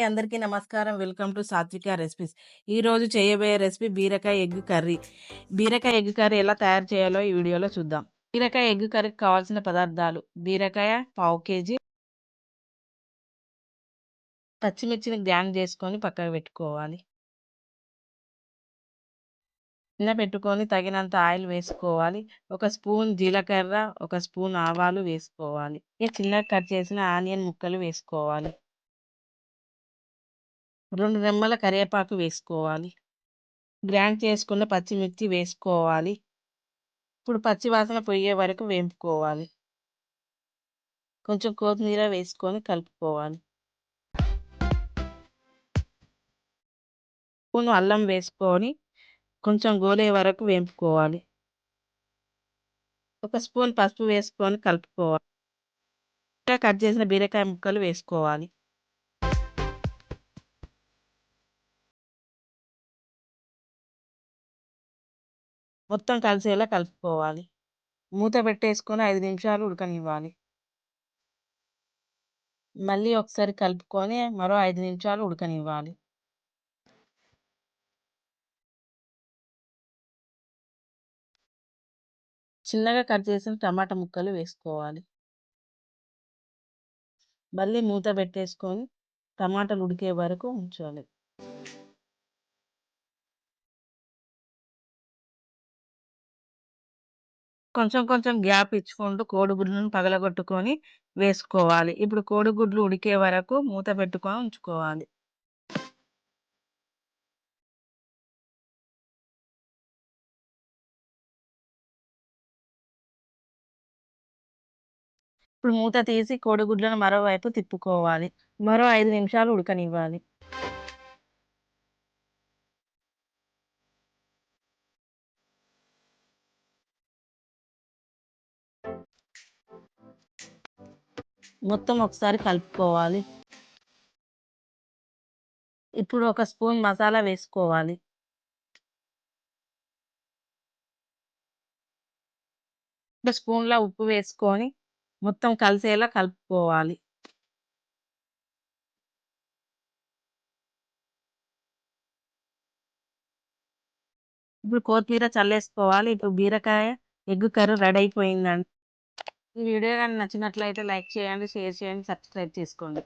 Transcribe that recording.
అందరికీ నమస్కారం. Welcome to సాత్విక రెసిపీస్. ఈరోజు చేయబోయే రెసిపీ బీరకాయ ఎగ్ కర్రీ. బీరకాయ ఎగ్ కర్రీ ఎలా తయారు చేయాలో ఈ వీడియోలో చూద్దాం. బీరకాయ ఎగ్ కర్రీకి కావాల్సిన పదార్థాలు: బీరకాయ పావు కేజీ, పచ్చిమిర్చిని గ్రైండ్ చేసుకొని పక్కకు పెట్టుకోవాలి. గిన్నె పెట్టుకొని తగినంత ఆయిల్ వేసుకోవాలి. ఒక స్పూన్ జీలకర్ర, ఒక స్పూన్ ఆవాలు వేసుకోవాలి. చిన్నగా కట్ చేసిన ఆనియన్ ముక్కలు వేసుకోవాలి. 2 రెమ్మల కరివేపాకు వేసుకోవాలి. గ్రైండ్ చేసుకున్న పచ్చిమిర్చి వేసుకోవాలి. ఇప్పుడు పచ్చి వాసన పోయే వరకు వేపుకోవాలి. కొంచెం కొత్తిమీర వేసుకొని కలుపుకోవాలి. స్పూన్ అల్లం వేసుకొని కొంచెం గోలే వరకు వేపుకోవాలి. ఒక స్పూన్ పసుపు వేసుకొని కలుపుకోవాలి. కట్ చేసిన బీరకాయ ముక్కలు వేసుకోవాలి. మొత్తం కలిసేలా కలుపుకోవాలి. మూత పెట్టేసుకొని 5 నిమిషాలు ఉడకనివ్వాలి. మళ్ళీ ఒకసారి కలుపుకొని మరో 5 నిమిషాలు ఉడకనివ్వాలి. చిన్నగా కట్ చేసిన టమాటా ముక్కలు వేసుకోవాలి. మళ్ళీ మూత పెట్టేసుకొని టమాటాలు ఉడికే వరకు ఉంచాలి. కొంచెం కొంచెం గ్యాప్ ఇచ్చుకుంటూ కోడిగుడ్లను పగలగొట్టుకొని వేసుకోవాలి. ఇప్పుడు కోడిగుడ్లు ఉడికే వరకు మూత పెట్టుకొని ఉంచుకోవాలి. ఇప్పుడు మూత తీసి కోడిగుడ్లను మరోవైపు తిప్పుకోవాలి. మరో 5 నిమిషాలు ఉడకనివ్వాలి. మొత్తం ఒకసారి కలుపుకోవాలి. ఇప్పుడు ఒక స్పూన్ మసాలా వేసుకోవాలి. ఒక స్పూన్ల ఉప్పు వేసుకొని మొత్తం కలిసేలా కలుపుకోవాలి. ఇప్పుడు కొత్తిమీర చల్లేసుకోవాలి. ఇప్పుడు బీరకాయ ఎగ్ కర్రీ రెడీ అయిపోయిందండి. ఈ వీడియో కానీ నచ్చినట్లయితే లైక్ చేయండి, షేర్ చేయండి, సబ్స్క్రైబ్ చేసుకోండి.